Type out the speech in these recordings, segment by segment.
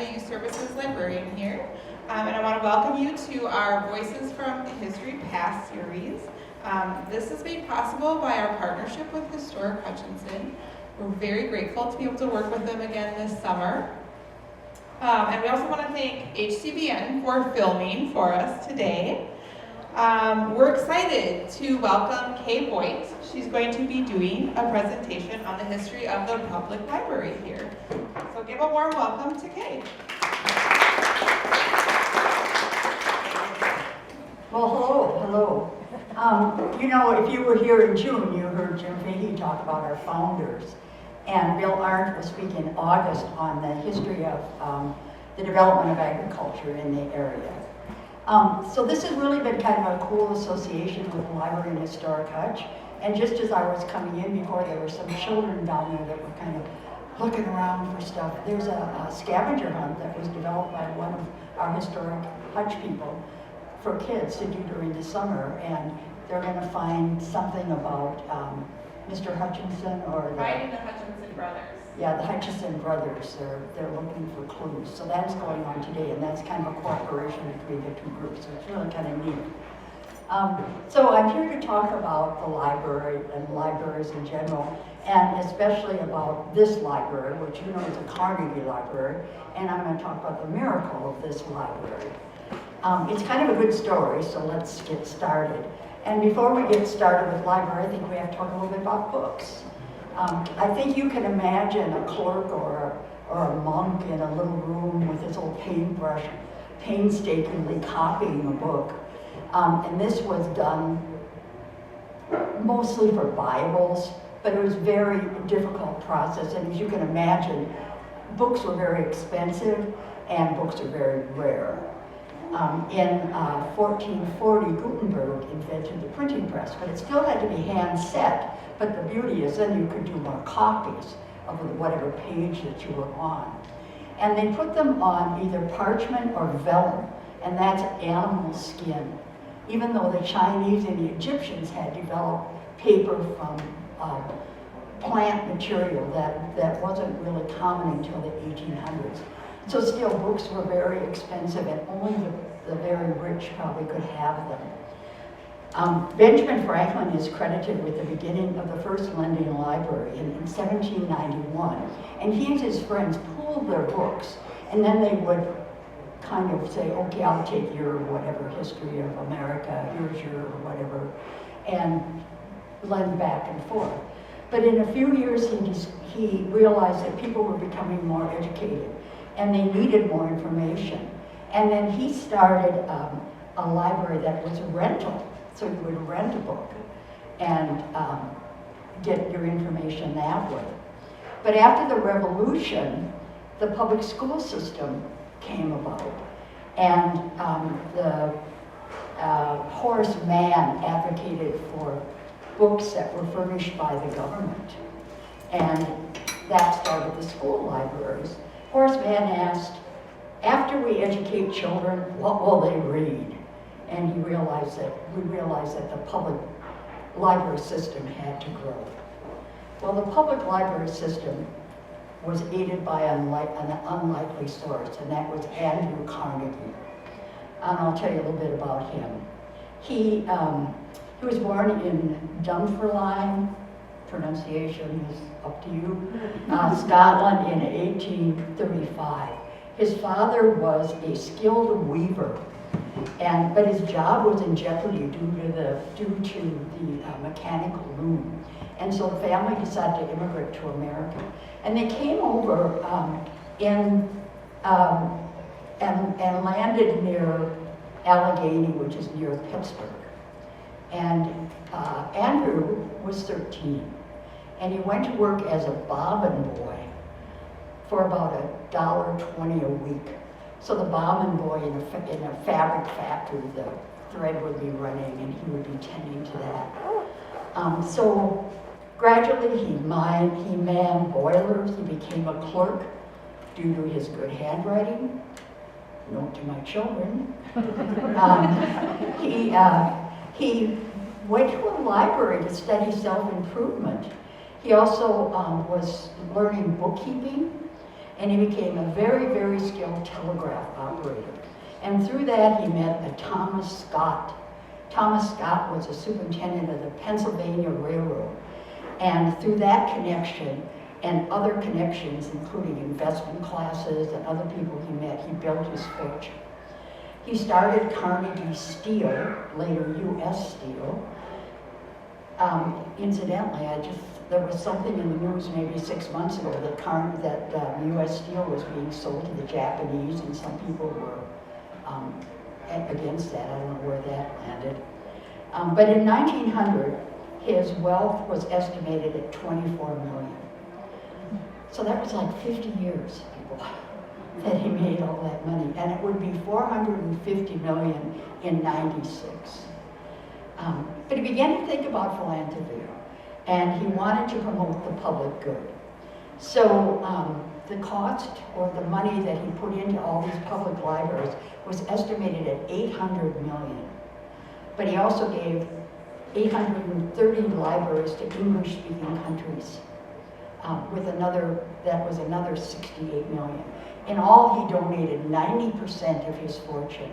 the Youth Services Librarian here, and I want to welcome you to our Voices from History Past series. This is made possible by our partnership with Historic Hutchinson. We're very grateful to be able to work with them again this summer. And we also want to thank HCBN for filming for us today. We're excited to welcome Kay Voigt. She's going to be doing a presentation on the history of the public library here. So give a warm welcome to Kay. Well, hello. If you were here in June, you heard Jim Fahey talk about our founders. And Bill Arndt will speak in August on the history of the development of agriculture in the area. So this has really been kind of a cool association with the Library and Historic Hutch. And just as I was coming in before, there were some children down there that were kind of looking around for stuff. There's a scavenger hunt that was developed by one of our historic Hutch people for kids to do during the summer. And they're going to find something about Mr. Hutchinson or Finding the Hutchinson brothers. Yeah, the Hutchinson brothers. They're looking for clues. So that's going on today, and that's kind of a cooperation between the two groups. So it's really kind of neat. So I'm here to talk about the library and libraries in general, and especially about this library, which you know is a Carnegie library, and I'm going to talk about the miracle of this library. It's kind of a good story, so let's get started. And before we get started with library, I think we have to talk a little bit about books. I think you can imagine a clerk or a monk in a little room with his old paintbrush, painstakingly copying a book. And this was done mostly for Bibles, but it was a very difficult process. And as you can imagine, books were very expensive and books are very rare. In 1440, Gutenberg invented the printing press, but it still had to be hand set. But the beauty is then you could do more copies of whatever page that you were on. And they put them on either parchment or vellum, and that's animal skin. Even though the Chinese and the Egyptians had developed paper from plant material that wasn't really common until the 1800s. So still, books were very expensive, and only the very rich probably could have them. Benjamin Franklin is credited with the beginning of the first London library in 1791. And he and his friends pooled their books, and then they would kind of say, okay, I'll take your whatever history of America, here's your whatever, and lend back and forth. But in a few years, he realized that people were becoming more educated, and they needed more information. And then he started a library that was a rental. So you would rent a book and get your information that way. But after the Revolution, the public school system came about. And Horace Mann advocated for books that were furnished by the government. And that started the school libraries. Horace Mann asked, after we educate children, what will they read? And we realized that the public library system had to grow. Well, the public library system was aided by an unlikely source, and that was Andrew Carnegie. And I'll tell you a little bit about him. He was born in Dunfermline, pronunciation is up to you, Scotland in 1835. His father was a skilled weaver, but his job was in jeopardy due to the mechanical loom. And so the family decided to immigrate to America. And they came over and landed near Allegheny, which is near Pittsburgh. And Andrew was 13. And he went to work as a bobbin boy for about $1.20 a week. So the bobbin boy in a fabric factory, the thread would be running and he would be tending to that. So gradually he manned boilers, he became a clerk due to his good handwriting. Note to my children. He went to a library to study self-improvement. He also was learning bookkeeping, and he became a very, very skilled telegraph operator. And through that, he met a Thomas Scott. Thomas Scott was a superintendent of the Pennsylvania Railroad. And through that connection and other connections, including investment classes and other people he met, he built his fortune. He started Carnegie Steel, later U.S. Steel. Incidentally, there was something in the news maybe 6 months ago that U.S. Steel was being sold to the Japanese, and some people were against that. I don't know where that landed. But in 1900, his wealth was estimated at 24 million. So that was like 50 years, people, that he made all that money. And it would be 450 million in 96. But he began to think about philanthropy, and he wanted to promote the public good. So the cost or the money that he put into all these public libraries was estimated at 800 million. But he also gave 830 libraries to English-speaking countries, that was another 68 million. In all, he donated 90% of his fortune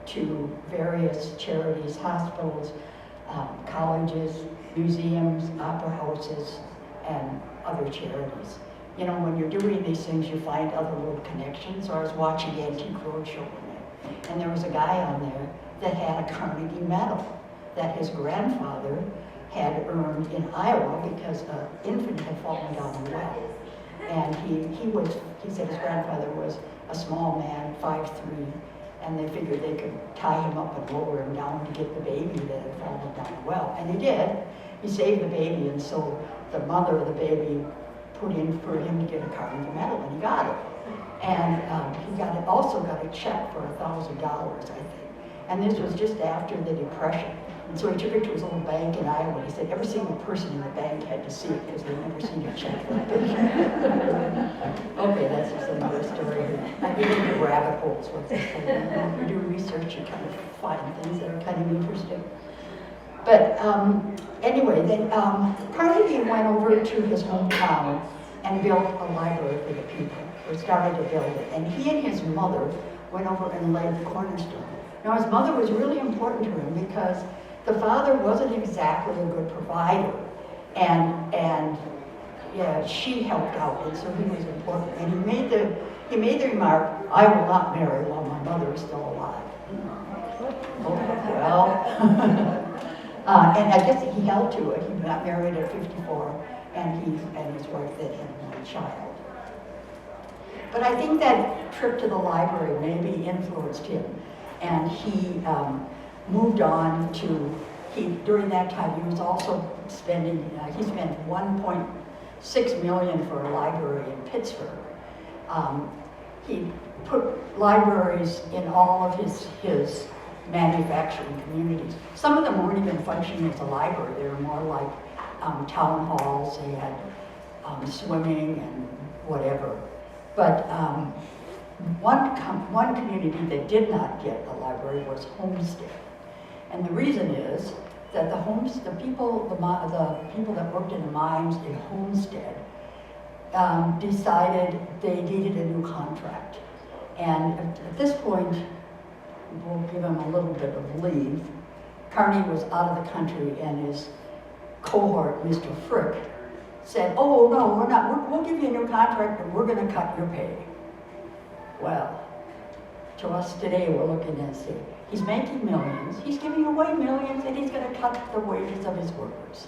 to various charities, hospitals, colleges, museums, opera houses, and other charities. You know, when you're doing these things, you find other little connections. So I was watching Antique Roadshow one day, and there was a guy on there that had a Carnegie Medal that his grandfather had earned in Iowa because an infant had fallen down the well. And he said his grandfather was a small man, 5'3", and they figured they could tie him up and lower him down to get the baby that had fallen down the well. And he did. He saved the baby, and so the mother of the baby put in for him to get a Carnegie Medal, and he got it. And he also got a check for $1,000, I think. And this was just after the Depression. And so he took it to his little bank in Iowa. He said every single person in the bank had to see it because they'd never seen a check that big. Okay, that's just another story. I get into rabbit holes with this thing. When you do research, you kind of find things that are kind of interesting. But anyway, then Carnegie went over to his hometown and built a library for the people, or started to build it. And he and his mother went over and laid the cornerstone. Now, his mother was really important to him because the father wasn't exactly a good provider, and yeah, she helped out, and so he was important. And he made the remark, "I will not marry while my mother is still alive." Oh, well, and I guess he held to it. He got married at 54, and his wife then had one child. But I think that trip to the library maybe influenced him, and he moved on to, during that time, he was also spending, he spent $1.6 million for a library in Pittsburgh. He put libraries in all of his manufacturing communities. Some of them weren't even functioning as a library. They were more like town halls. They had swimming and whatever. But one community that did not get a library was Homestead. And the reason is that the people that worked in the mines in Homestead decided they needed a new contract. And at this point, we'll give him a little bit of leave. Carney was out of the country, and his cohort, Mr. Frick, said, "Oh no, we're not. We'll give you a new contract, but we're going to cut your pay." Well, to us today, we're looking and say, he's making millions, he's giving away millions, and he's going to cut the wages of his workers.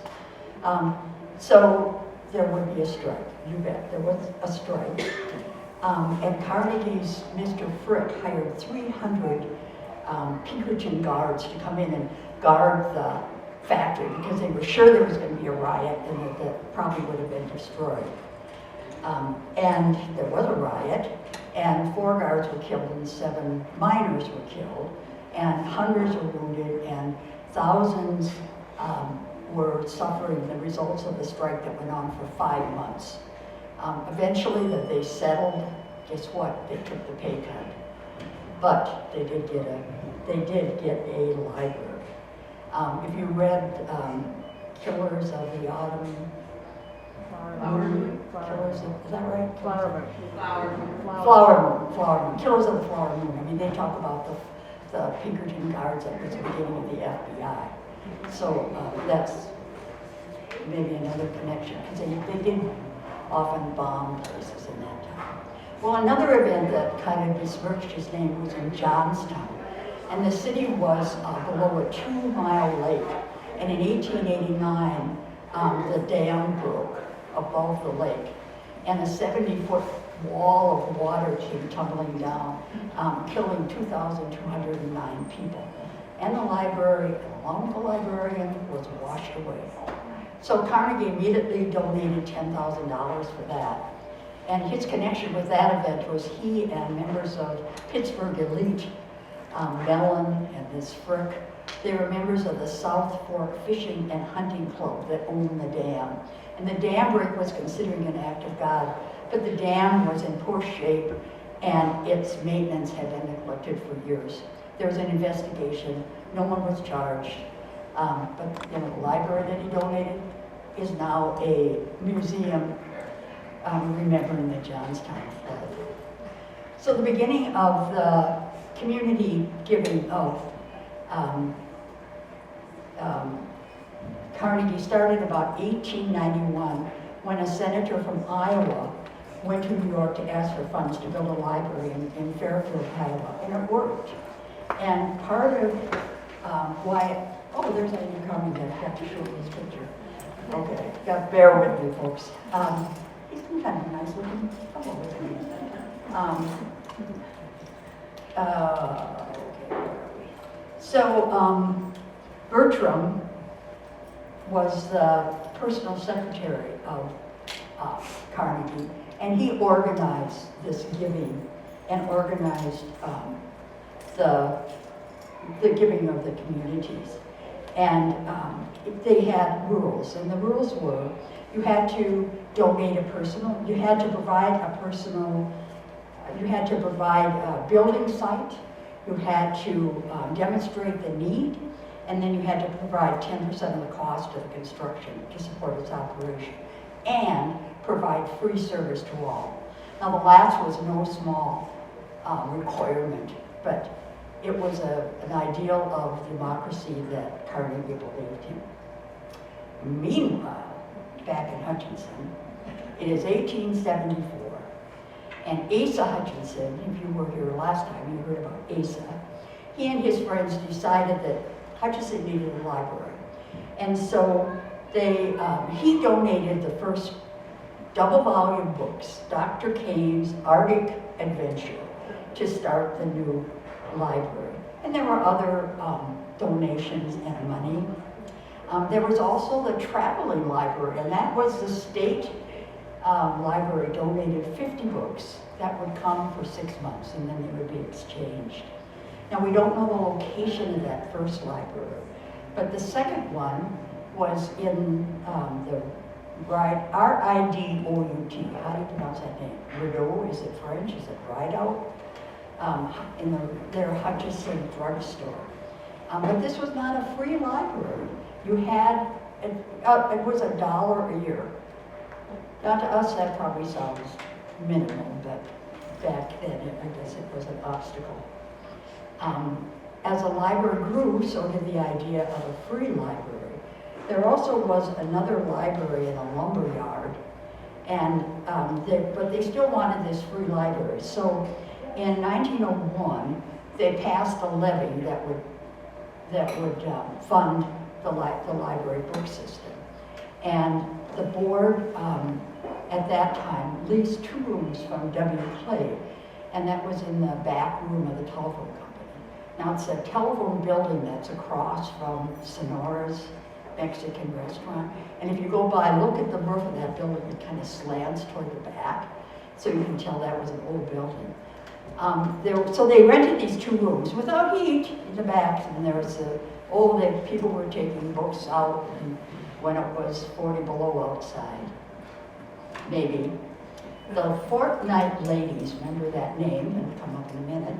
So there would be a strike, you bet. There was a strike. And Carnegie's Mr. Frick hired 300 Pinkerton guards to come in and guard the factory because they were sure there was going to be a riot and that probably would have been destroyed. And there was a riot, and 4 guards were killed and 7 miners were killed, and hundreds were wounded, and thousands were suffering the results of the strike that went on for 5 months. Eventually, that they settled. Guess what? They took the pay cut, but they did get a library. If you read Killers of the Autumn Flower Moon. Killers of, is that right? Flower Moon. Flower Moon, Killers of the Flower Moon. I mean, they talk about the Pinkerton guards that was the beginning of the FBI. So that's maybe another connection, because they did often bomb places in that time. Well, another event that kind of besmirched his name was in Johnstown. And the city was below a 2-mile lake. And in 1889, the dam broke above the lake. And a 70-foot wall of water came tumbling down, killing 2,209 people. And the library, along with the librarian, was washed away. So Carnegie immediately donated $10,000 for that. And his connection with that event was he and members of Pittsburgh elite, Mellon and this Frick, they were members of the South Fork Fishing and Hunting Club that owned the dam. And the dam break was considering an act of God, but the dam was in poor shape and its maintenance had been neglected for years. There was an investigation, no one was charged, but the library that he donated is now a museum remembering the Johnstown flood. So the beginning of the community giving of Carnegie started about 1891 when a senator from Iowa went to New York to ask for funds to build a library in Fairfield, Iowa, and it worked. And part of why, oh, there's Andrew coming that I have to show this picture. Okay, bear with me, folks. He's kind of nice looking. Come over with me. Okay, where are we? So Bertram was the personal secretary of Carnegie, and he organized this giving and organized the giving of the communities. And they had rules, and the rules were you had to donate you had to provide a building site, you had to demonstrate the need, and then you had to provide 10% of the cost of the construction to support its operation, and provide free service to all. Now the last was no small requirement, but it was an ideal of democracy that Carnegie believed in. Meanwhile, back in Hutchinson, it is 1874, and Asa Hutchinson, if you were here last time, you heard about Asa, he and his friends decided that Hutchinson needed a library. And so he donated the first double volume books, Dr. Kane's Arctic Adventure, to start the new library. And there were other donations and money. There was also the traveling library, and that was the state library donated 50 books that would come for 6 months, and then they would be exchanged. Now, we don't know the location of that first library, but the second one was in R-I-D-O-U-T. How do you pronounce that name? Rideau, is it French? Is it Rideau? In their Hutchinson drugstore. But this was not a free library. You had, it was $1 a year. Now to us that probably sounds minimum, but back then I guess it was an obstacle. As the library grew, so did the idea of a free library. There also was another library in a lumber yard, and but they still wanted this free library. So in 1901, they passed a levy that would fund the library book system. And the board at that time leased 2 rooms from W. Clay, and that was in the back room of the telephone company. Now it's a telephone building that's across from Sonora's Mexican restaurant. And if you go by, look at the roof of that building, it kind of slants toward the back. So you can tell that was an old building. So they rented these 2 rooms without heat in the back, and there was people were taking books out and when it was 40 below outside, maybe. The Fortnight Ladies, remember that name, it'll come up in a minute,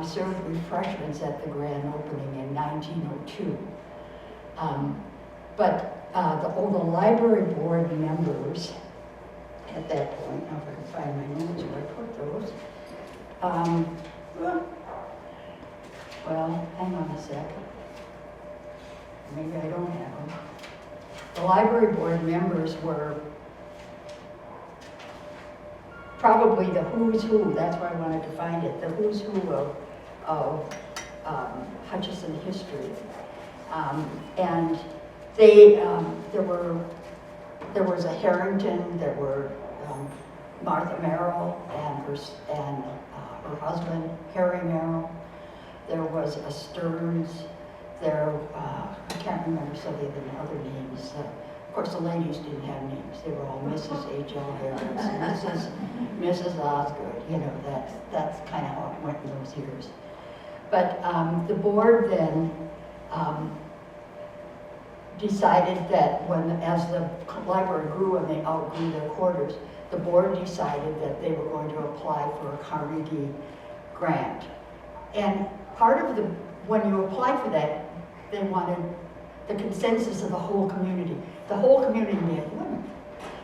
served refreshments at the grand opening in 1902. But the library board members at that point. Now if I can find my notes where I put those. Well, hang on a sec. Maybe I don't have them. The library board members were probably the who's who, that's why I wanted to find it, the who's who of Hutchinson history. And they, there was a Harrington, there were Martha Merrill and her husband, Harry Merrill. There was a Stearns, I can't remember some of the other names. Of course, the ladies didn't have names. They were all Mrs. H.L. Harris, Mrs. Osgood. You know, that's kind of how it went in those years. But the board then decided that as the library grew and they outgrew their quarters, the board decided that they were going to apply for a Carnegie grant. And part of when you apply for that, they wanted the consensus of the whole community. The whole community being women.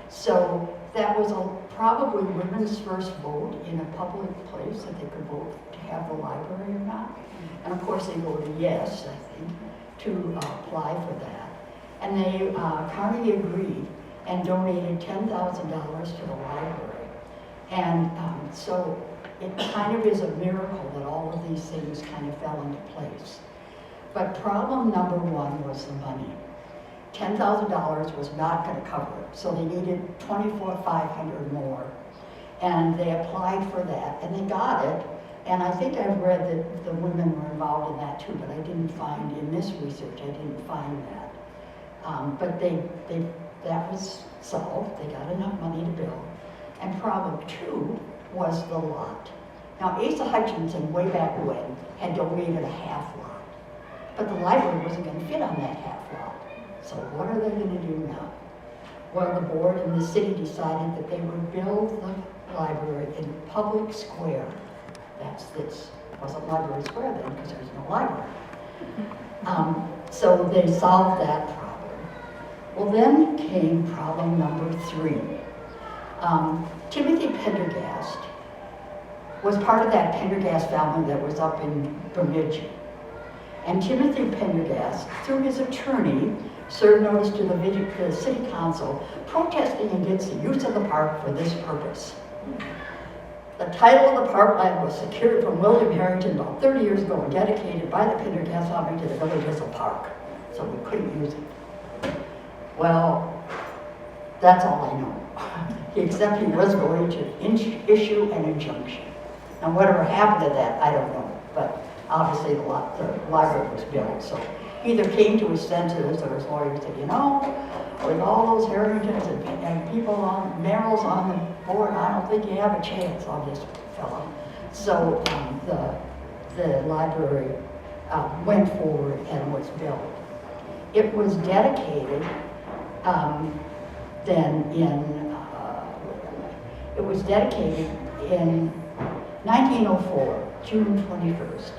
So that was probably women's first vote in a public place that they could vote to have the library or not. And of course they voted yes, I think, to apply for that. And they, Carnegie agreed and donated $10,000 to the library. And so it kind of is a miracle that all of these things kind of fell into place. But problem number one was the money. $10,000 was not going to cover it, so they needed $24,500 more. And they applied for that, and they got it. And I think I've read that the women were involved in that too, but I didn't find, in this research, I didn't find that. But that was solved. They got enough money to build. And problem two was the lot. Now, Asa Hutchinson, way back when, had donated a half lot. But the library wasn't going to fit on that half lot. So what are they going to do now? Well, the board and the city decided that they would build the library in public square. That's this. It wasn't library square then because there was no library. So they solved that problem. Well, then came problem number three. Timothy Pendergast was part of that Pendergast family that was up in Bemidji. And Timothy Pendergast, through his attorney, served notice to the city council protesting against the use of the park for this purpose. The title of the parkland was secured from William Harrington about 30 years ago and dedicated by the Pendergast family to the village as a park. So we couldn't use it. Well, that's all I know. Except he was going to issue an injunction. Now whatever happened to that, I don't know. But obviously the library was built. So he either came to his senses or his lawyer said, you know, with all those Harringtons and people on, Merrills on the board, I don't think you have a chance on this fellow. So the library went forward and was built. It was dedicated it was dedicated in 1904, June 21st.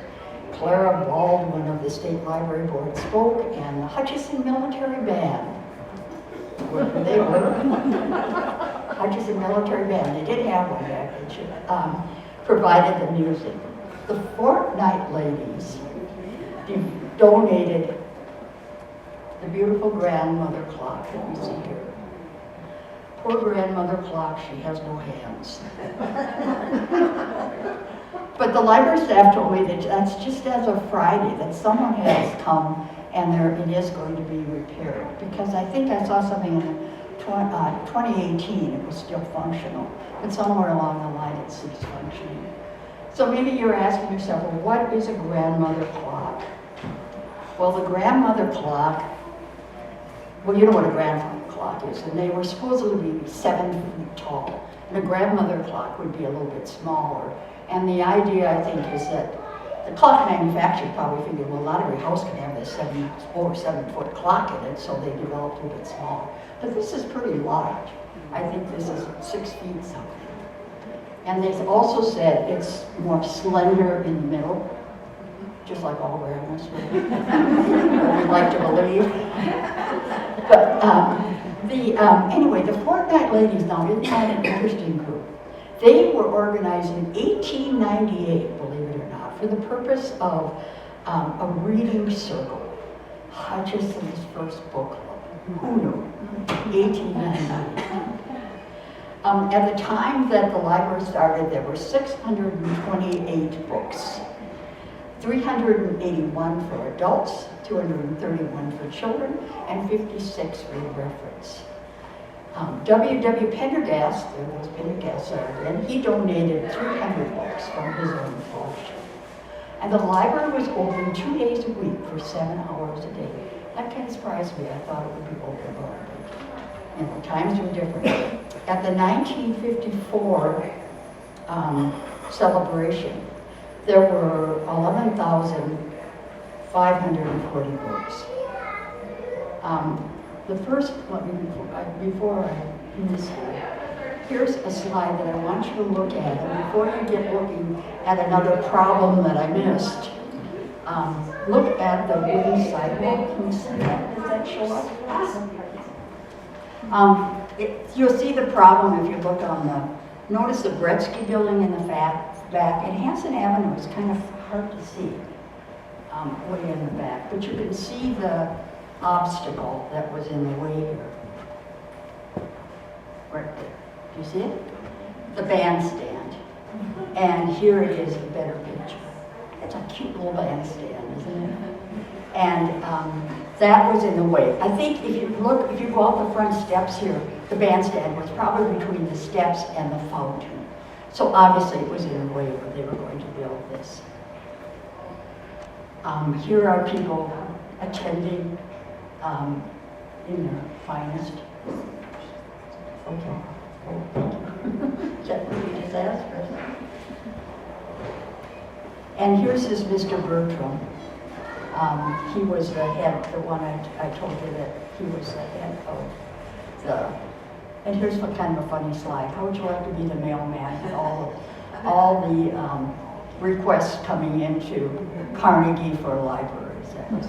Clara Baldwin of the State Library Board spoke, and the Hutchinson Military Band, wherever they were, Hutchinson Military Band, they did have one back then, provided the music. The Fortnight ladies donated the beautiful grandmother clock that we see here. Poor grandmother clock, she has no hands. But the library staff told me that that's just as of Friday, that someone has come and it is going to be repaired. Because I think I saw something in 2018, it was still functional. But somewhere along the line it ceased functioning. So maybe you're asking yourself, well, what is a grandmother clock? Well, the grandmother clock, well, you know what a grandfather clock is, and they were supposedly 7 feet tall. And a grandmother clock would be a little bit smaller. And the idea, I think, is that the clock manufacturer probably figured, well, not every house can have this 7 or 7 foot clock in it, so they developed a bit smaller. But this is pretty large. I think this is 6 feet something. And they also said it's more slender in the middle, just like all grandmas would like to believe. But Anyway, the Fortnite Ladies, now isn't that an interesting group? They were organized in 1898, believe it or not, for the purpose of a reading circle. Hutchison's first book club. Who knew? 1898. At the time that the library started, there were 628 books. 381 for adults, 231 for children, and 56 for reference. W.W. Pendergast, there was Pendergast, and he donated 300 books from his own collection. And the library was open 2 days a week for 7 hours a day. That kind of surprised me. I thought it would be open more, but times were different. At the 1954 celebration, there were 11,540 books. The first, before I miss here's a slide that I want you to look at, and before you get looking at another problem that I missed, look at the wooden sidewalk. Can you see that? Does that show up? You'll see the problem if you look on notice the Gretzky building in the back, and Hanson Avenue is kind of hard to see way in the back, but you can see the obstacle that was in the way here. Right there. Do you see it? The bandstand. And here it is, a better picture. It's a cute little bandstand, isn't it? And that was in the way. I think if you go out the front steps here, the bandstand was probably between the steps and the fountain. So obviously it was in the way where they were going to build this. Here are people attending in their finest. Okay. That would be disastrous. And here's this Mr. Bertram. He was the head, the one I told you that he was the head of the, and here's what kind of a funny slide. How would you like to be the mailman with all the requests coming into Carnegie for libraries? That was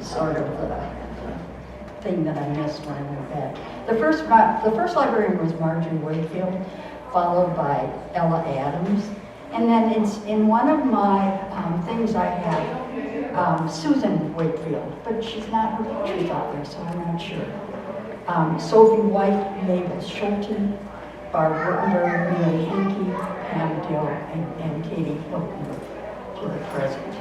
sort of the thing that I missed when I went back. The first librarian was Marjorie Wakefield, followed by Ella Adams. And then in one of my things I have Susan Wakefield, but she's not, she's out there, so I'm not sure. Sophie White, Mabel Schulten, Barb Wittenberg, Mary Hinkey, Pam Dill, and Katie Hilton to the present.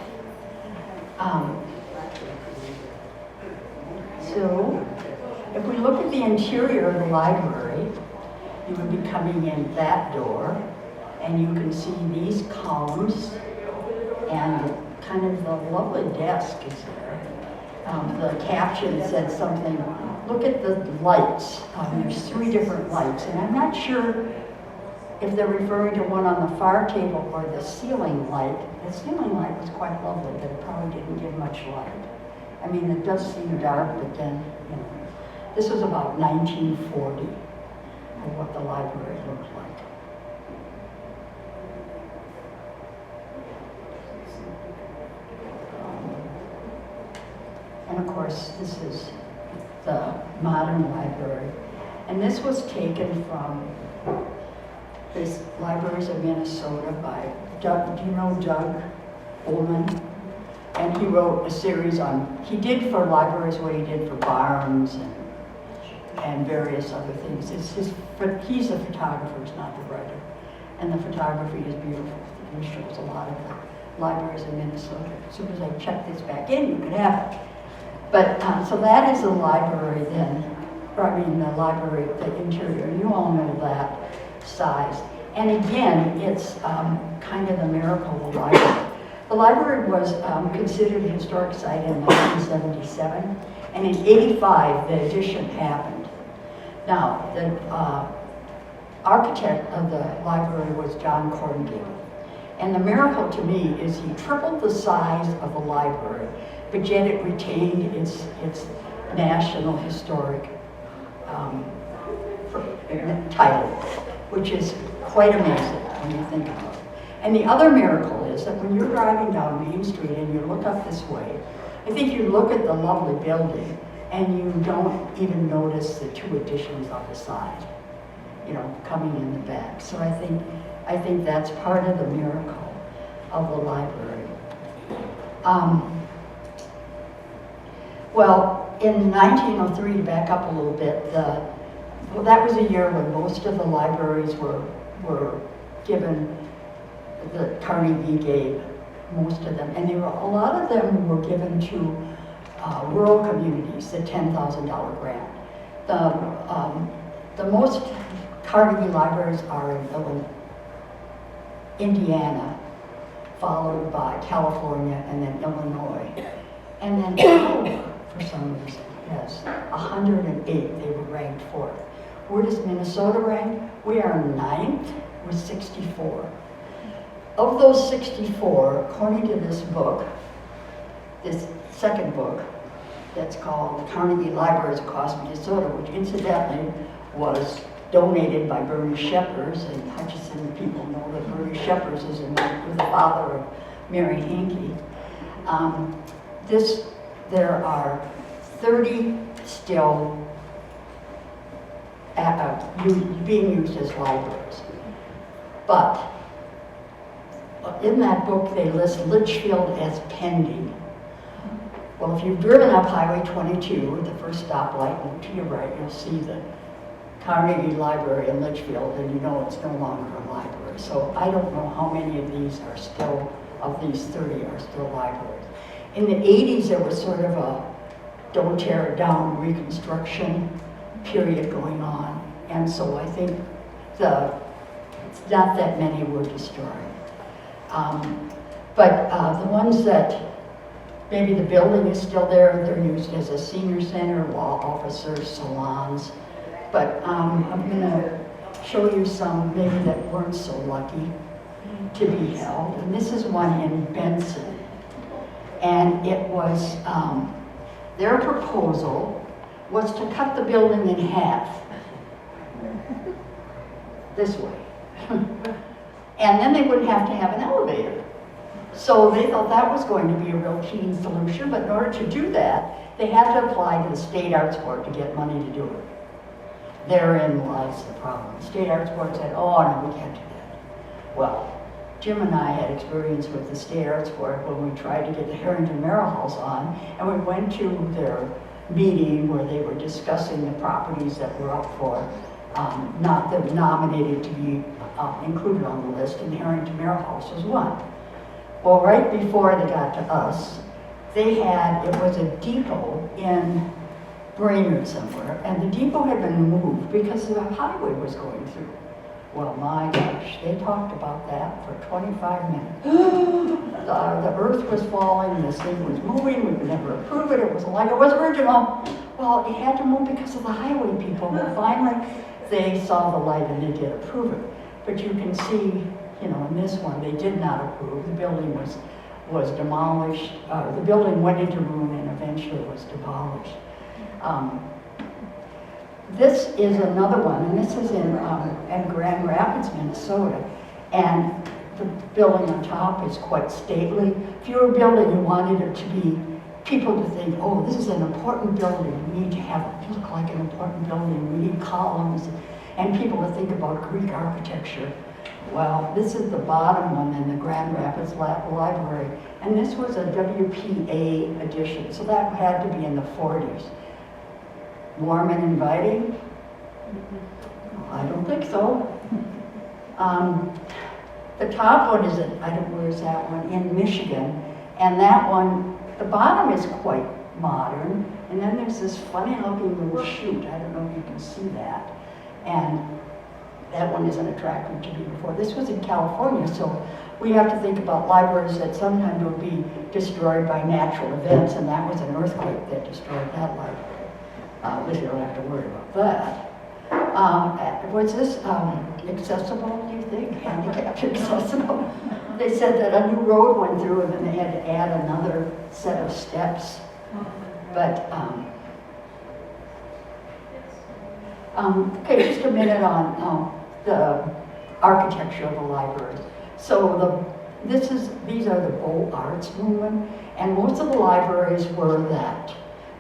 So, if we look at the interior of the library, you would be coming in that door, and you can see these columns and kind of the lovely desk is there. The caption said something, look at the lights. There's 3 different lights, and I'm not sure if they're referring to one on the far table or the ceiling light. The ceiling light was quite lovely, but it probably didn't give much light. I mean, it does seem dark, but then, this was about 1940 of what the library looked like. And of course, this is the modern library. And this was taken from this Libraries of Minnesota by Doug, do you know Doug Ullman? And he wrote a series on, he did for libraries what he did for barns and various other things. But he's a photographer, he's not the writer. And the photography is beautiful. It shows a lot of the libraries in Minnesota. As soon as I check this back in, you can have it. But, so that is the library then, the library, the interior, you all know that size. And again, it's kind of the miracle of the library. The library was considered a historic site in 1977, and in '85, the addition happened. Now, the architect of the library was John Corngable. And the miracle to me is he tripled the size of the library, but yet it retained its National Historic title, which is quite amazing when you think about it. And the other miracle is that when you're driving down Main Street and you look up this way, I think you look at the lovely building, and you don't even notice the 2 editions on the side, you know, coming in the back. So I think that's part of the miracle of the library. Well, in 1903, to back up a little bit, well, that was a year when most of the libraries were given, the Carnegie gave most of them, and a lot of them were given to rural communities, the $10,000 grant. The most Carnegie libraries are in Indiana, followed by California, and then Illinois. And then Iowa, for some reason, has 108, they were ranked 4th. Where does Minnesota rank? We are 9th with 64. Of those 64, according to this book, this second book, that's called The Carnegie Libraries Across Minnesota, which incidentally was donated by Bernie Shepherd, and Hutchinson people know that Bernie Shepherd was the father of Mary Hankey. There are 30 still being used as libraries. But in that book, they list Litchfield as pending. Well, if you've driven up Highway 22 at the first stoplight, and to your right, you'll see the Carnegie Library in Litchfield, and you know it's no longer a library. So I don't know how many of these are still, of these 30 are still libraries. In the 80s, there was sort of a don't tear it down reconstruction period going on. And so I think it's not that many were destroyed. But the ones that, maybe the building is still there, they're used as a senior center, law officers, salons. But I'm gonna show you some maybe that weren't so lucky to be held. And this is one in Benson. And it was, their proposal was to cut the building in half. This way. And then they wouldn't have to have an elevator. So they thought that was going to be a real keen solution, but in order to do that, they had to apply to the State Arts Board to get money to do it. Therein lies the problem. The State Arts Board said, oh no, we can't do that. Well, Jim and I had experience with the State Arts Board when we tried to get the Harrington Merrill House on, and we went to their meeting where they were discussing the properties that were up for, not that were nominated to be included on the list, and Harrington Merrill House was one. Well, right before they got to us, it was a depot in Brainerd somewhere, and the depot had been moved because the highway was going through. Well, my gosh, they talked about that for 25 minutes. The earth was falling, this thing was moving, we could never approve it, it wasn't like it was original. Well, it had to move because of the highway people. Well, finally, they saw the light and they did approve it. But you can see, you know, in this one, they did not approve. The building was demolished. The building went into ruin and eventually was demolished. This is another one, and this is in Grand Rapids, Minnesota. And the building on top is quite stately. If you were building, you wanted it to be, people to think, oh, this is an important building. We need to have it look like an important building. We need columns. And people to think about Greek architecture. Well, this is the bottom one in the Grand Rapids Library. And this was a WPA edition, so that had to be in the 40s. Warm and inviting? I don't think so. The top one is, where's that one? In Michigan. And that one, the bottom is quite modern. And then there's this funny looking little chute. I don't know if you can see that. And that one isn't attractive to me before. This was in California, so we have to think about libraries that sometimes will be destroyed by natural events, and that was an earthquake that destroyed that library. At least you don't have to worry about that. Was this accessible, do you think? Handicapped accessible? They said that a new road went through and then they had to add another set of steps. But, okay, just a minute on the architecture of the library. So these are the Beaux Arts movement, and most of the libraries were that.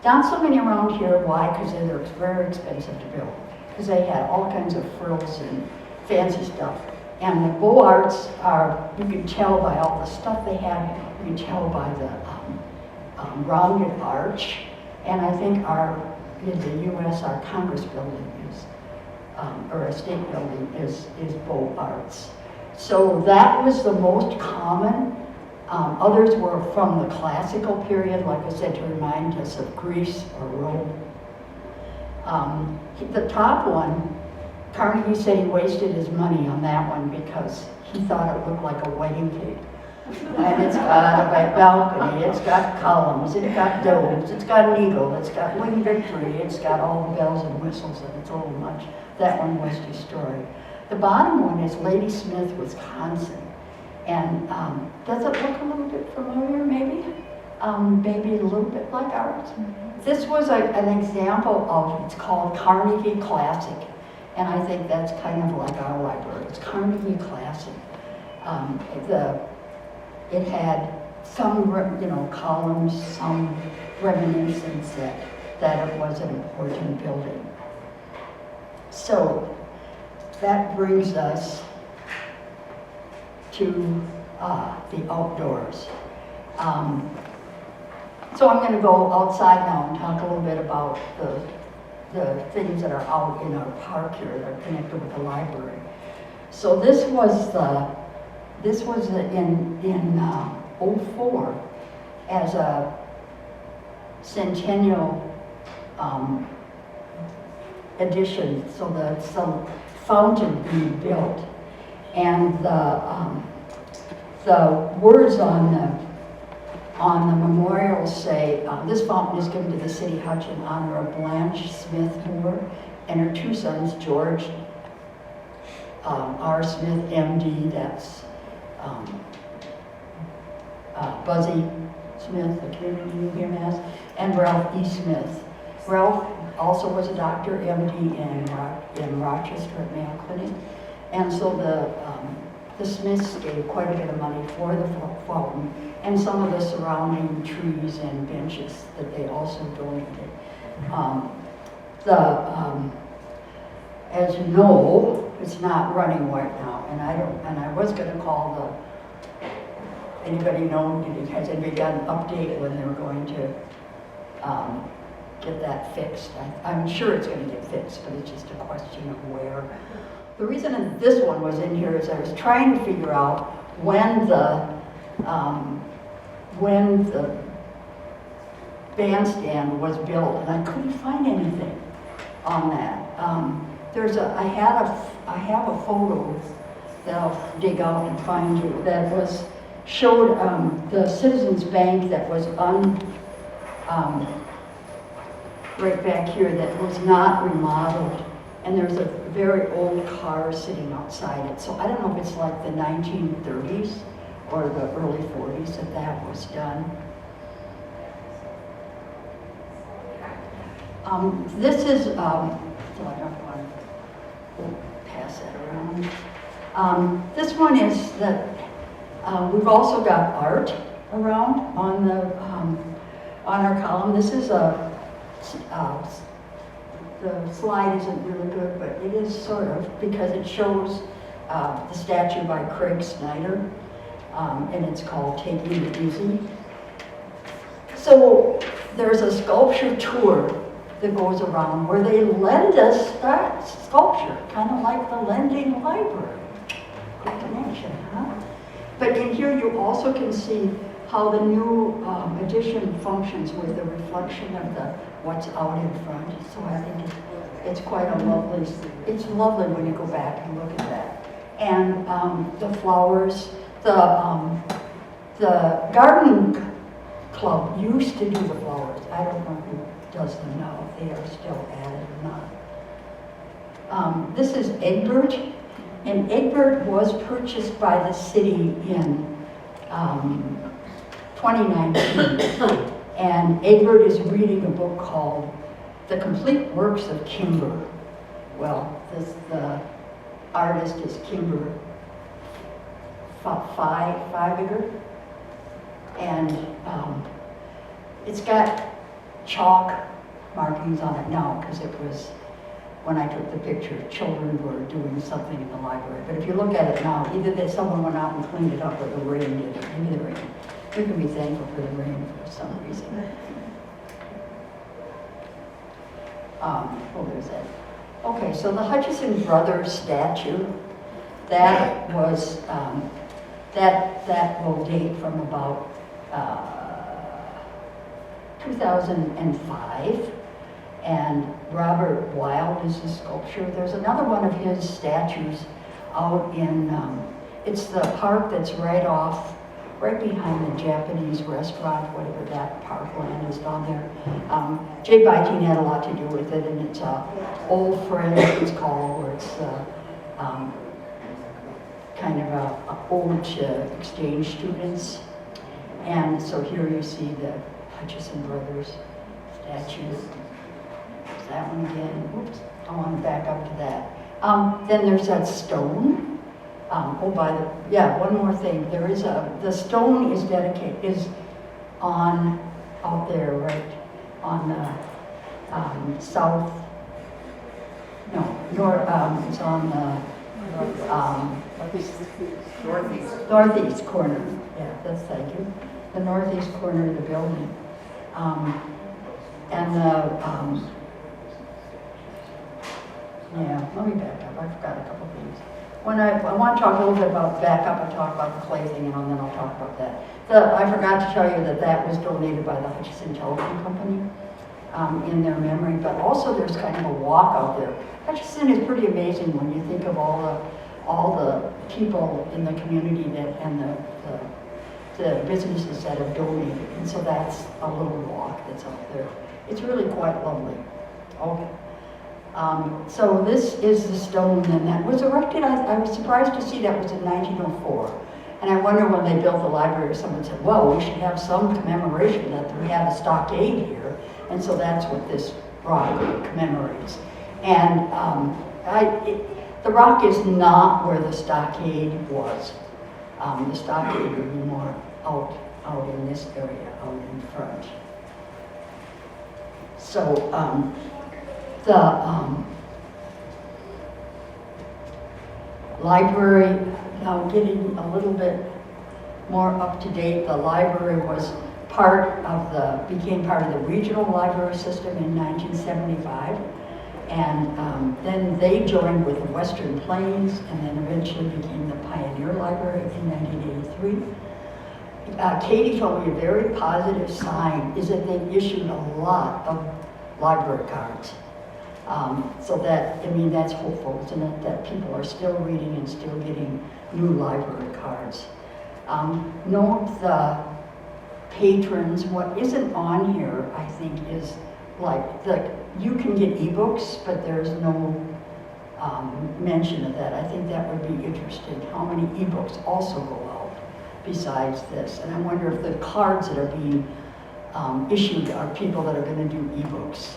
Not so many around here. Why? Because they're very expensive to build. Because they had all kinds of frills and fancy stuff. And the Voigs are, you can tell by all the stuff they had, you can tell by the rounded arch. And I think in the US, our Congress building is, or a state building is Voigt. So that was the most common. Others were from the classical period, like I said, to remind us of Greece or Rome. The top one, Carnegie said he wasted his money on that one because he thought it looked like a wedding cake. And it's got a balcony, it's got columns, it's got domes, it's got an eagle, it's got Winged Victory, it's got all the bells and whistles, and it's a little much. That one was destroyed. The bottom one is Lady Smith, Wisconsin. And does it look a little bit familiar, maybe? Maybe a little bit like ours. This was an example of, it's called Carnegie Classic. And I think that's kind of like our library. It's Carnegie Classic. It had some, columns, some reminiscence that it was an important building. So that brings us to the outdoors. So I'm going to go outside now and talk a little bit about the things that are out in our park here that are connected with the library. So this was in '04 as a centennial edition. So that's some fountain being built, and the words on the memorial say, this fountain is given to the City Hutch in honor of Blanche Smith Moore and her two sons, George R. Smith, MD, that's Buzzy Smith, the community knew him as, and Ralph E. Smith. Ralph also was a doctor, MD, in Rochester at Mayo Clinic. And so the Smiths gave quite a bit of money for the fountain and some of the surrounding trees and benches that they also donated. As you know, it's not running right now, and I was going to call anybody know, has anybody got an update when they're going to get that fixed? I'm sure it's going to get fixed, but it's just a question of where. The reason that this one was in here is I was trying to figure out when the bandstand was built, and I couldn't find anything on that. I have a photo that I'll dig out and find you that showed the Citizens Bank that was right back here that was not remodeled. And there's a very old car sitting outside it. So I don't know if it's like the 1930s or the early 40s that was done. This is, so I don't want to pass that around. This one is that we've also got art around on our column. This is the slide isn't really good, but it is sort of, because it shows the statue by Craig Snyder, and it's called Taking It Easy. So there's a sculpture tour that goes around where they lend us that sculpture, kind of like the lending library. Good connection, huh? But in here you also can see how the new edition functions with the reflection of what's out in front. So I think it's quite a lovely, it's lovely when you go back and look at that. And the flowers, the garden club used to do the flowers. I don't know who does them now, if they are still added or not. This is Egbert, and Egbert was purchased by the city in 2019. And Egbert is reading a book called The Complete Works of Kimber. Well, the artist is Kimber Feibiger. And it's got chalk markings on it now, because it was, when I took the picture, children were doing something in the library. But if you look at it now, either that someone went out and cleaned it up or the rain did it. Maybe the rain. We can be thankful for the rain for some reason. There's that. Okay, so the Hutchison Brothers statue, that was, that will date from about 2005. And Robert Wilde is the sculptor. There's another one of his statues out in, it's the park that's right behind the Japanese restaurant, whatever that parkland is down there. Jay Viking had a lot to do with it, and it's Old Friends, it's called, where it's kind of a ode to exchange students. And so here you see the Hutchison Brothers statue. That one again. Oops, I want to back up to that. Then there's that stone. One more thing. There is the stone is on out there, right on the it's on the northeast corner. Yeah, thank you. The northeast corner of the building. Let me back up. I forgot a couple things. When I want to talk a little bit about back up and talk about the clay thing, and then I'll talk about that. I forgot to tell you that was donated by the Hutchison Telephone Company in their memory. But also, there's kind of a walk out there. Hutchison is pretty amazing when you think of all the people in the community and the businesses that have donated. And so that's a little walk that's out there. It's really quite lovely. Okay. So this is the stone, and that was erected, I was surprised to see that was in 1904. And I wonder when they built the library, someone said, well, we should have some commemoration that we have a stockade here. And so that's what this rock commemorates. And the rock is not where the stockade was. The stockade would be more out in this area, out in front. So the library, now getting a little bit more up to date, the library was became part of the regional library system in 1975. And then they joined with the Western Plains, and then eventually became the Pioneer Library in 1983. Katie told me a very positive sign is that they've issued a lot of library cards. So that, that's hopeful, isn't it? That people are still reading and still getting new library cards. Note the patrons. What isn't on here, I think, is you can get ebooks, but there's no mention of that. I think that would be interesting, how many ebooks also go out besides this. And I wonder if the cards that are being issued are people that are going to do ebooks.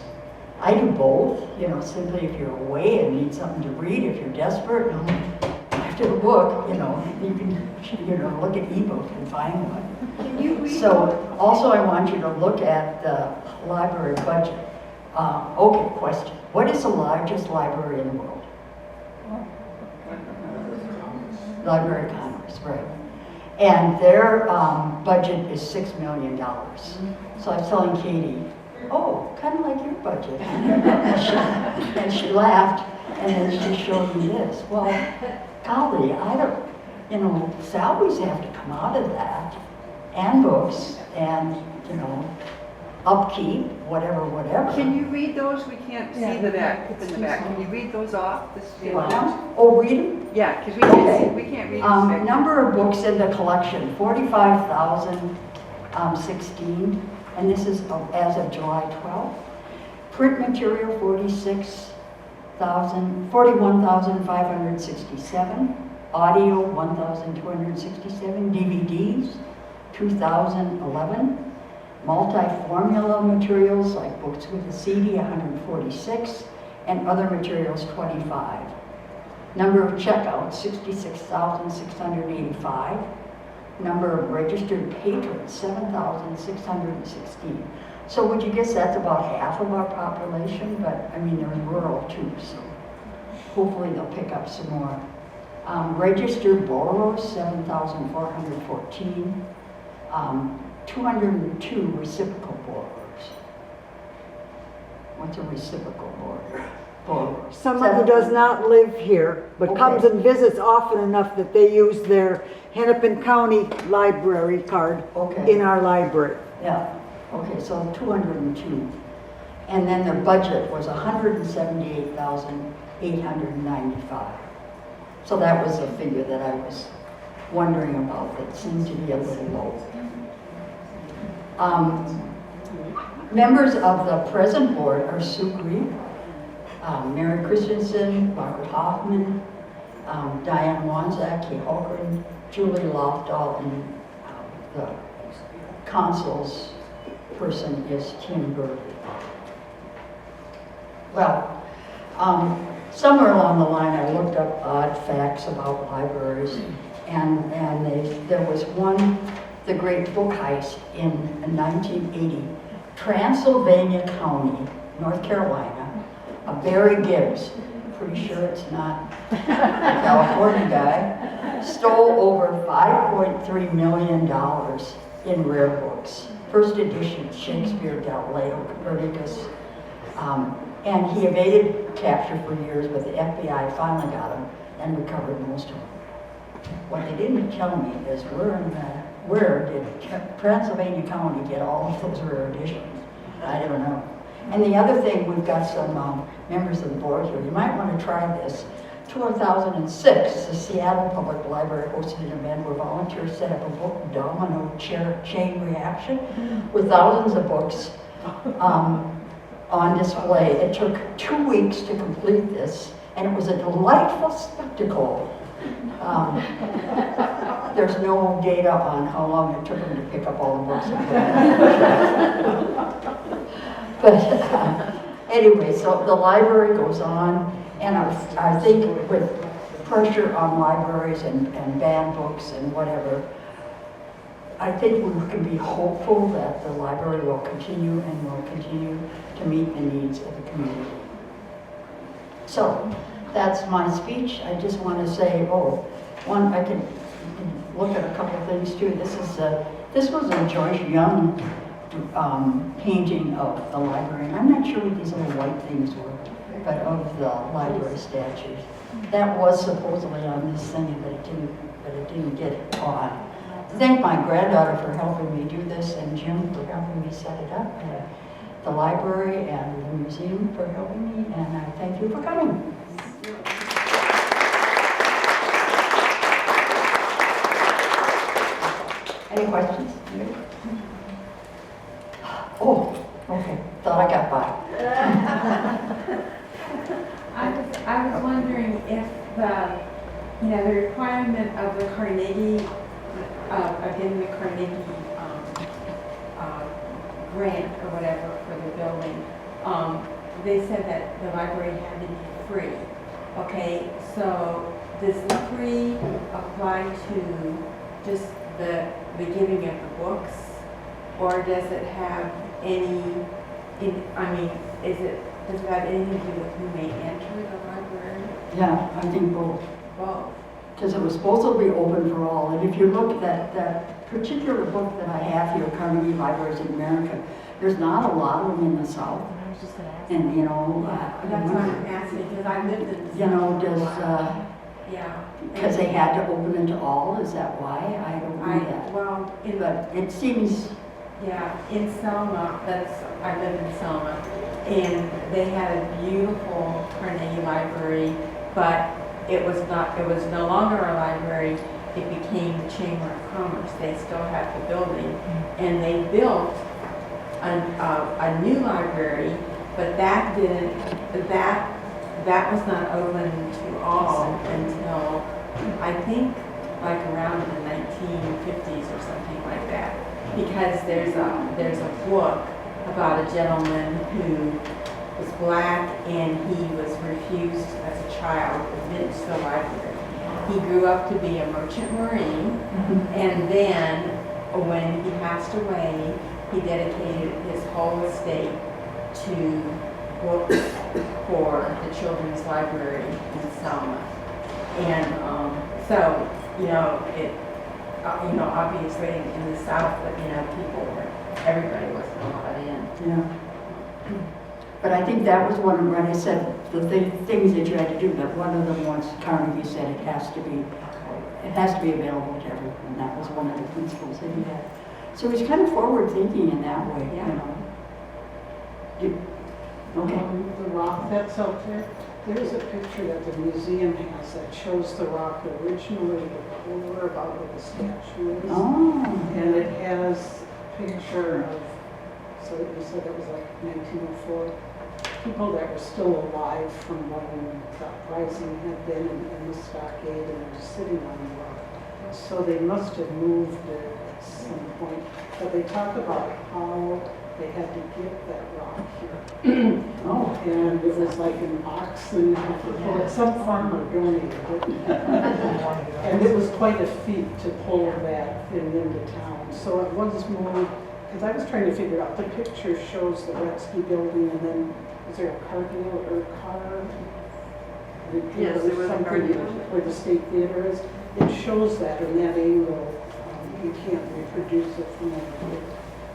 I do both, simply if you're away and need something to read, if you're desperate, after the book, you can, look at ebook and find one. Can you read? So also I want you to look at the library budget. Okay, question. What is the largest library in the world? Library of Congress, right. And their budget is $6 million. So I was telling Katie, kind of like your budget. and she laughed, and then she showed me this. Well, golly, I don't, salaries have to come out of that, and books, and, upkeep, whatever. Can you read those? We can't see the back, in the back. Can you read those off? Read them? Yeah, because we can't read them. Number of books in the collection, 45,016. And this is as of July 12th. Print material, 41,567. Audio, 1,267. DVDs, 2,011. Multi-formula materials, like books with a CD, 146. And other materials, 25. Number of checkouts, 66,685. Number of registered patrons, 7,616. So would you guess that's about half of our population? But I mean, they're rural too, so hopefully they'll pick up some more. Registered borrowers, 7,414. 202 reciprocal borrowers. What's a reciprocal borrower? Someone who does not live here, but comes and visits often enough that they use their Hennepin County library card in our library. Yeah, okay, so 202. And then their budget was 178,895. So that was a figure that I was wondering about that seemed to be a little low. Members of the present board are Sue Green, Mary Christensen, Margaret Hoffman, Diane Wanzak, Kay Holgren, Julie Lofdahl, and the consul's person is Tim Burley. Well, somewhere along the line I looked up odd facts about libraries, and there was one, the Great Book Heist in 1980, Transylvania County, North Carolina. Barry Gibbs, pretty sure it's not a California guy, stole over $5.3 million in rare books. First edition, Shakespeare, Galileo, Copernicus. And he evaded capture for years, but the FBI finally got him and recovered most of them. What they didn't tell me is where did Transylvania County get all of those rare editions? I don't know. And the other thing, we've got some members of the board here. You might want to try this. 2006, the Seattle Public Library hosted an event where volunteers set up a book domino chain reaction with thousands of books on display. It took 2 weeks to complete this, and it was a delightful spectacle. There's no data on how long it took them to pick up all the books. But anyway, so the library goes on, and I think with pressure on libraries and banned books and whatever, I think we can be hopeful that the library will continue and will continue to meet the needs of the community. So that's my speech. I just want to say, I can look at a couple of things too. This was a Joyce Young painting of the library. I'm not sure what these little white things were, but of the library statues. That was supposedly on this thing, but it didn't get on. Thank my granddaughter for helping me do this, and Jim for helping me set it up, and the library and the museum for helping me, and I thank you for coming. Any questions? Oh, okay. Thought I got by. I was wondering if the requirement of the Carnegie, getting the Carnegie grant or whatever for the building, they said that the library had to be free. Okay, so does the free apply to just the giving of the books, or does it have any? Does it have anything to do with who may enter the library? Yeah, I think both. Both. Because it was supposed to be open for all, and if you look at that particular book that I have here, Carnegie Libraries in America, there's not a lot of them in the South. I was just going to ask. And That's what I'm asking, because I lived in the South. Because they had to open it to all, is that why? I don't know that. Well, But it seems... Yeah, in Selma, I live in Selma, and they had a beautiful Carnegie library, but it was no longer a library. It became the Chamber of Commerce. They still have the building, and they built a new library, but that was not open to all until I think like around the 1950s or something like that. Because there's a book about a gentleman who was black and he was refused as a child admittance to the library. He grew up to be a merchant marine, and then when he passed away, he dedicated his whole estate to books for the children's library in Selma. And so, obviously in the South, everybody was brought in. Yeah. But I think that was one of, when I said the things that you had to do, that one of them was Carnegie said it has to be available to everyone. And that was one of the principles that he had. So he's kind of forward thinking in that way, Okay. The rock that's out there, there's a picture that the museum has that shows the rock originally, the core about where the statue is. Oh. And it has a picture of, so you said that was like 1904, people that were still alive from when the uprising had been in the stockade, and they're sitting on the rock. So they must have moved it at some point. But they talk about how they had to get that rock here. Oh. And it was like an oxen, some farmer donated it. And it was quite a feat to pull that thing into town. So it was moved, because I was trying to figure out, the picture shows the Wetsky building, and then is there a car deal or a car? Yes, there was a car deal. Where the State Theater is. It shows that in that angle. You can't reproduce it from over here.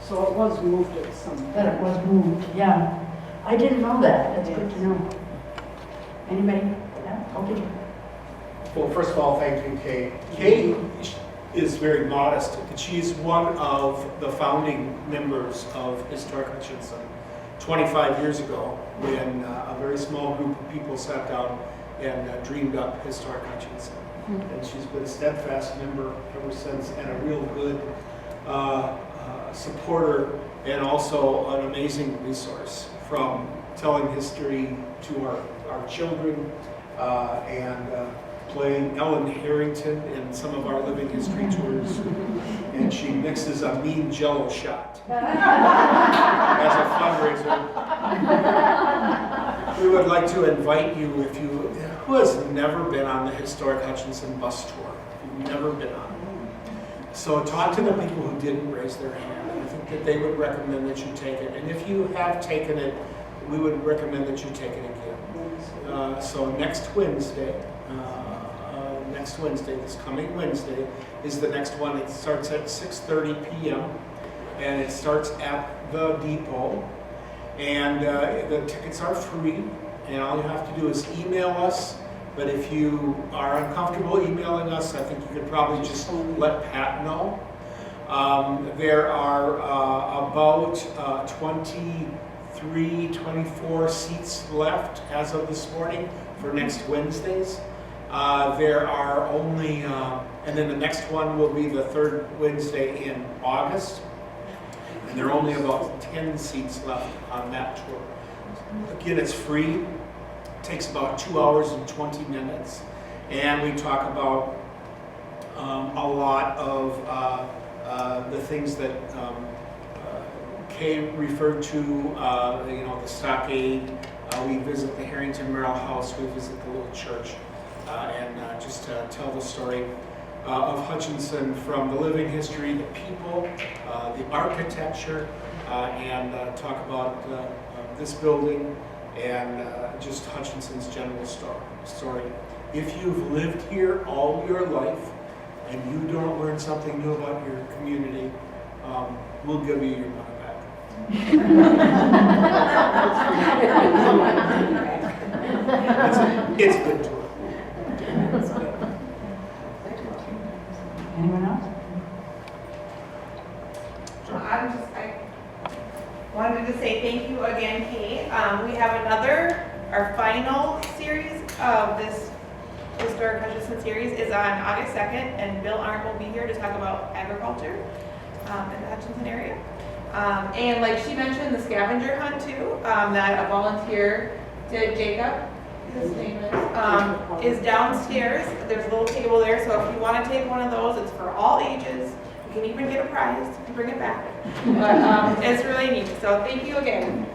So it was moved at some point. That it was moved, yeah. I didn't know that. That's good to know. Anybody? Yeah, okay. Well, first of all, thank you, Kay. Kay is very modest, but she's one of the founding members of Historic Hutchinson 25 years ago, when a very small group of people sat down and dreamed up Historic Hutchinson. And she's been a steadfast member ever since, and a real good supporter, and also an amazing resource, from telling history to our children, and playing Ellen Harrington in some of our living history tours. And she mixes a mean Jell-O shot as a fundraiser. We would like to invite you, who has never been on the Historic Hutchinson bus tour? If you've never been on it. So talk to the people who didn't raise their hand. I think that they would recommend that you take it. And if you have taken it, we would recommend that you take it again. So next Wednesday, this coming Wednesday, is the next one. It starts at 6:30 p.m. and it starts at the depot. And the tickets are free, and all you have to do is email us. But if you are uncomfortable emailing us, I think you could probably just let Pat know. There are about 23, 24 seats left as of this morning for next Wednesdays. There are only, and then the next one will be the third Wednesday in August. And there are only about 10 seats left on that tour. Again, it's free. It takes about 2 hours and 20 minutes. And we talk about a lot of the things that Kay referred to, the stockade. We visit the Harrington Merrill House. We visit the little church. And just tell the story of Hutchinson, from the living history, the people, the architecture, and talk about this building and just Hutchinson's general story. If you've lived here all your life and you don't learn something new about your community, we'll give you your money back. It's a good tour. Anyone else? I wanted to say thank you again, Kate. We have our final series of this Historic Hutchinson series is on August 2nd, and Bill Arndt will be here to talk about agriculture in the Hutchinson area. And like she mentioned, the scavenger hunt too, that a volunteer did, Jacob, his name is downstairs. There's a little table there, so if you want to take one of those, it's for all ages. You can even get a prize if you bring it back. But it's really neat, so thank you again.